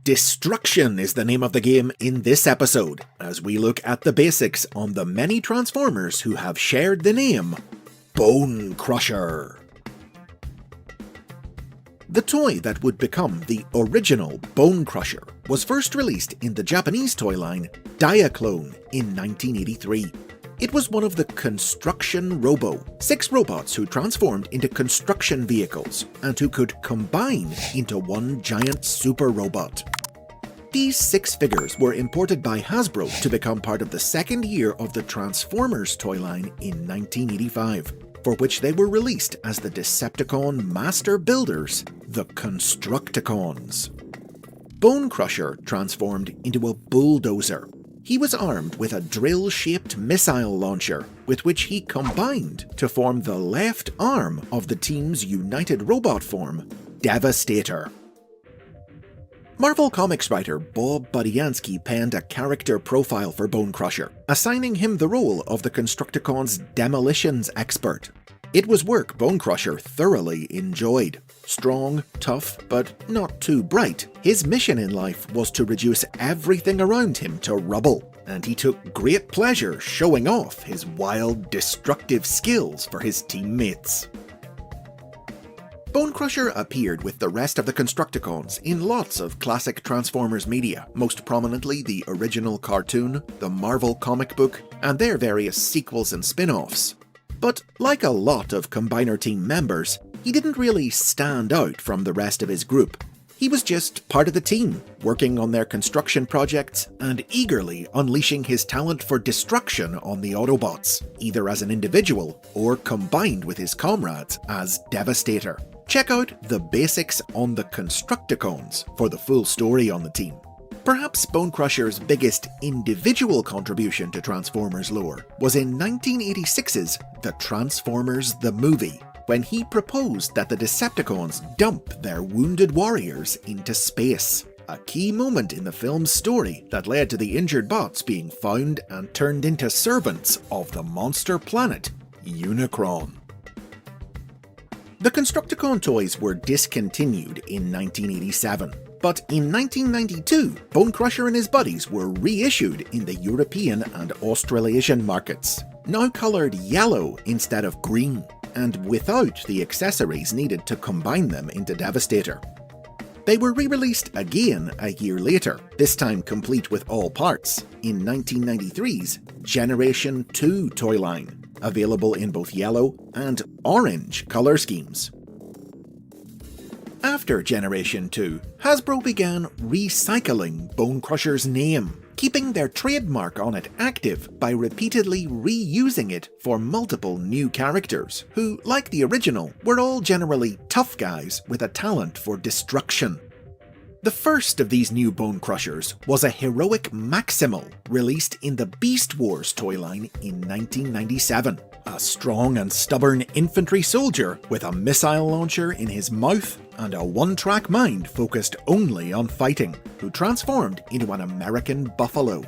Destruction is the name of the game in this episode, as we look at the basics on the many Transformers who have shared the name BONECRUSHER. The toy that would become the original BONECRUSHER was first released in the Japanese toy line Diaclone in 1983. It was one of the Construction Robo, 6 robots who transformed into construction vehicles and who could combine into one giant super robot. These 6 figures were imported by Hasbro to become part of the second year of the Transformers toy line in 1985, for which they were released as the Decepticon Master Builders, the Constructicons. BONECRUSHER transformed into a bulldozer. He was armed with a drill-shaped missile launcher, with which he combined to form the left arm of the team's united robot form, Devastator. Marvel Comics writer Bob Budiansky penned a character profile for BONECRUSHER, assigning him the role of the Constructicon's demolitions expert. It was work BONECRUSHER thoroughly enjoyed. Strong, tough, but not too bright, his mission in life was to reduce everything around him to rubble, and he took great pleasure showing off his wild, destructive skills for his teammates. BONECRUSHER appeared with the rest of the Constructicons in lots of classic Transformers media, most prominently the original cartoon, the Marvel comic book, and their various sequels and spin-offs. But like a lot of Combiner team members, he didn't really stand out from the rest of his group. He was just part of the team, working on their construction projects and eagerly unleashing his talent for destruction on the Autobots, either as an individual or combined with his comrades as Devastator. Check out the basics on the Constructicons for the full story on the team. Perhaps BONECRUSHER's biggest individual contribution to Transformers lore was in 1986's The Transformers the Movie, when he proposed that the Decepticons dump their wounded warriors into space. A key moment in the film's story that led to the injured bots being found and turned into servants of the monster planet Unicron. The Constructicon toys were discontinued in 1987. But in 1992, BONECRUSHER and his buddies were reissued in the European and Australasian markets, now coloured yellow instead of green, and without the accessories needed to combine them into Devastator. They were re-released again a year later, this time complete with all parts, in 1993's Generation 2 toy line, available in both yellow and orange colour schemes. After Generation 2, Hasbro began recycling BONECRUSHER's name, keeping their trademark on it active by repeatedly reusing it for multiple new characters, who, like the original, were all generally tough guys with a talent for destruction. The first of these new BONECRUSHERs was a heroic Maximal, released in the Beast Wars toy line in 1997. A strong and stubborn infantry soldier with a missile launcher in his mouth and a one-track mind focused only on fighting, who transformed into an American buffalo.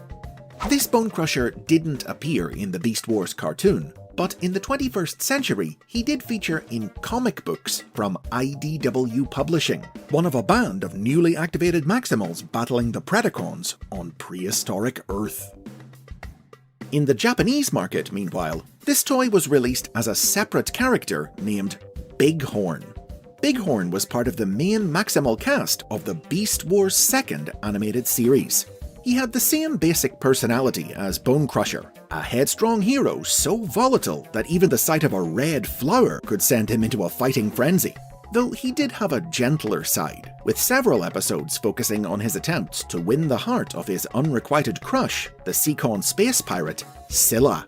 This BONECRUSHER didn't appear in the Beast Wars cartoon, but in the 21st century he did feature in comic books from IDW Publishing, one of a band of newly activated Maximals battling the Predacons on prehistoric Earth. In the Japanese market, meanwhile, this toy was released as a separate character named Bighorn. Bighorn was part of the main Maximal cast of the Beast Wars 2nd animated series. He had the same basic personality as BONECRUSHER, a headstrong hero so volatile that even the sight of a red flower could send him into a fighting frenzy. Though he did have a gentler side, with several episodes focusing on his attempts to win the heart of his unrequited crush, the Seacon space pirate, Scylla.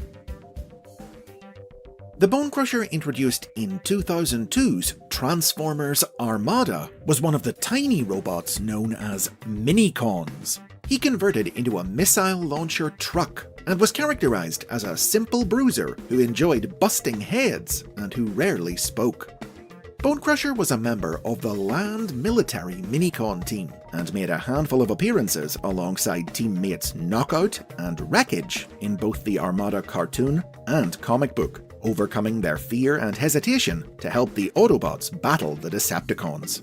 The BONECRUSHER introduced in 2002's Transformers Armada was one of the tiny robots known as Minicons. He converted into a missile launcher truck and was characterized as a simple bruiser who enjoyed busting heads and who rarely spoke. BONECRUSHER was a member of the Land Military Minicon team and made a handful of appearances alongside teammates Knockout and Wreckage in both the Armada cartoon and comic book, overcoming their fear and hesitation to help the Autobots battle the Decepticons.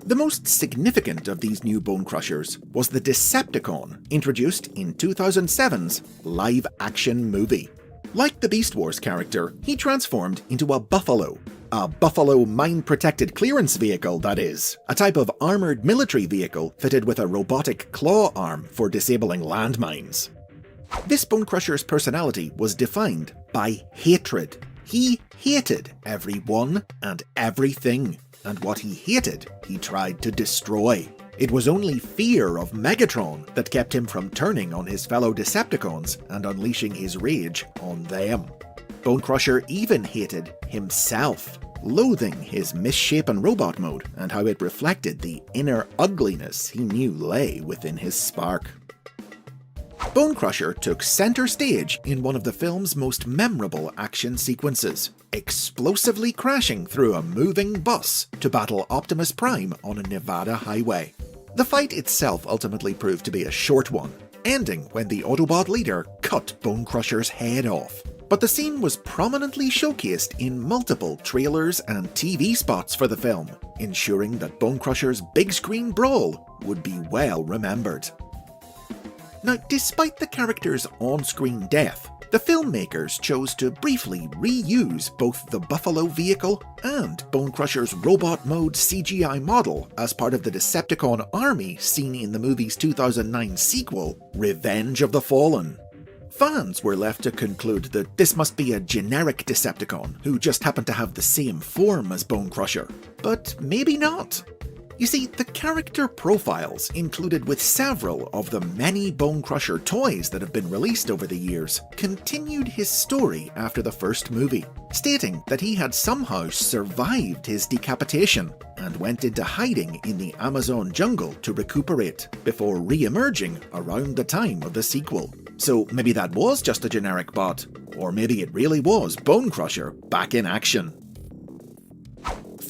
The most significant of these new Bonecrushers was the Decepticon, introduced in 2007's live-action movie. Like the Beast Wars character, he transformed into a búfalo. A búfalo mine-protected clearance vehicle, that is. A type of armoured military vehicle fitted with a robotic claw arm for disabling landmines. This Bonecrusher's personality was defined by hatred. He hated everyone and everything, and what he hated, he tried to destroy. It was only fear of Megatron that kept him from turning on his fellow Decepticons and unleashing his rage on them. Bonecrusher even hated himself, loathing his misshapen robot mode and how it reflected the inner ugliness he knew lay within his spark. Bonecrusher took center stage in one of the film's most memorable action sequences, explosively crashing through a moving bus to battle Optimus Prime on a Nevada highway. The fight itself ultimately proved to be a short one, ending when the Autobot leader cut Bonecrusher's head off. But the scene was prominently showcased in multiple trailers and TV spots for the film, ensuring that Bonecrusher's big screen brawl would be well remembered. Now, despite the character's on-screen death, the filmmakers chose to briefly reuse both the Buffalo vehicle and Bonecrusher's robot mode CGI model as part of the Decepticon army seen in the movie's 2009 sequel, Revenge of the Fallen. Fans were left to conclude that this must be a generic Decepticon who just happened to have the same form as Bonecrusher, but maybe not. You see, the character profiles included with several of the many Bonecrusher toys that have been released over the years continued his story after the first movie, stating that he had somehow survived his decapitation and went into hiding in the Amazon jungle to recuperate, before re-emerging around the time of the sequel. So maybe that was just a generic bot, or maybe it really was Bonecrusher back in action.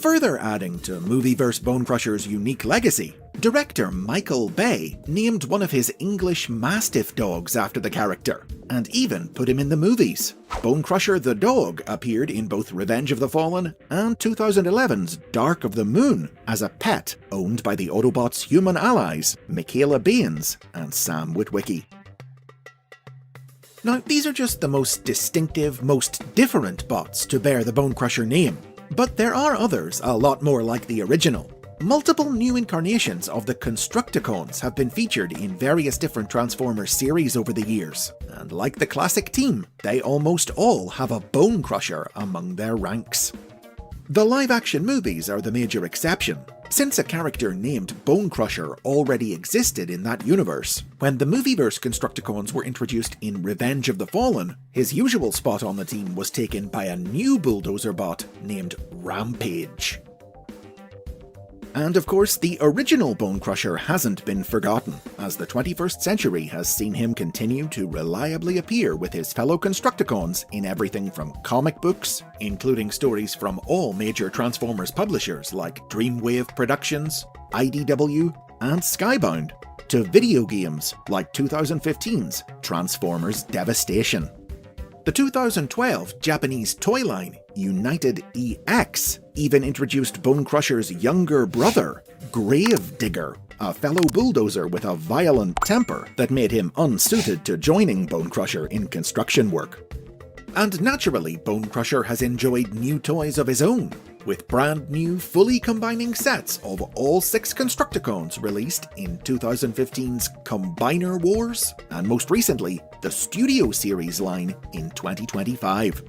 Further adding to Movieverse Bonecrusher's unique legacy, director Michael Bay named one of his English Mastiff dogs after the character, and even put him in the movies. Bonecrusher the dog appeared in both Revenge of the Fallen and 2011's Dark of the Moon as a pet owned by the Autobots' human allies, Michaela Baines and Sam Witwicky. Now, these are just the most distinctive, most different bots to bear the Bonecrusher name. But there are others a lot more like the original. Multiple new incarnations of the Constructicons have been featured in various different Transformers series over the years, and like the classic team, they almost all have a Bonecrusher among their ranks. The live-action movies are the major exception, since a character named Bonecrusher already existed in that universe. When the Movieverse Constructicons were introduced in Revenge of the Fallen, his usual spot on the team was taken by a new bulldozer bot named Rampage. And of course, the original Bonecrusher hasn't been forgotten, as the 21st century has seen him continue to reliably appear with his fellow Constructicons in everything from comic books, including stories from all major Transformers publishers like Dreamwave Productions, IDW, and Skybound, to video games like 2015's Transformers Devastation. The 2012 Japanese toy line, United EX, even introduced Bonecrusher's younger brother, Gravedigger, a fellow bulldozer with a violent temper that made him unsuited to joining Bonecrusher in construction work. And naturally, Bonecrusher has enjoyed new toys of his own, with brand new, fully combining sets of all 6 Constructicons released in 2015's Combiner Wars, and most recently, the Studio Series line in 2025.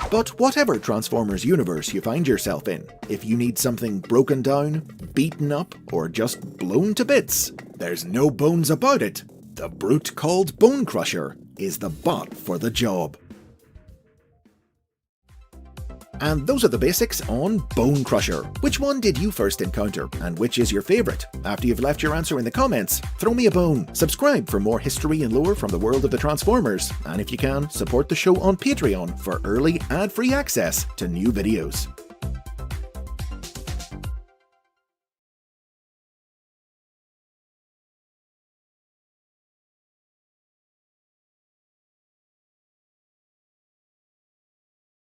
But whatever Transformers universe you find yourself in, if you need something broken down, beaten up, or just blown to bits, there's no bones about it. The brute called Bonecrusher is the bot for the job. And those are the basics on Bonecrusher. Which one did you first encounter, and which is your favourite? After you've left your answer in the comments, throw me a bone. Subscribe for more history and lore from the world of the Transformers, and if you can, support the show on Patreon for early ad-free access to new videos.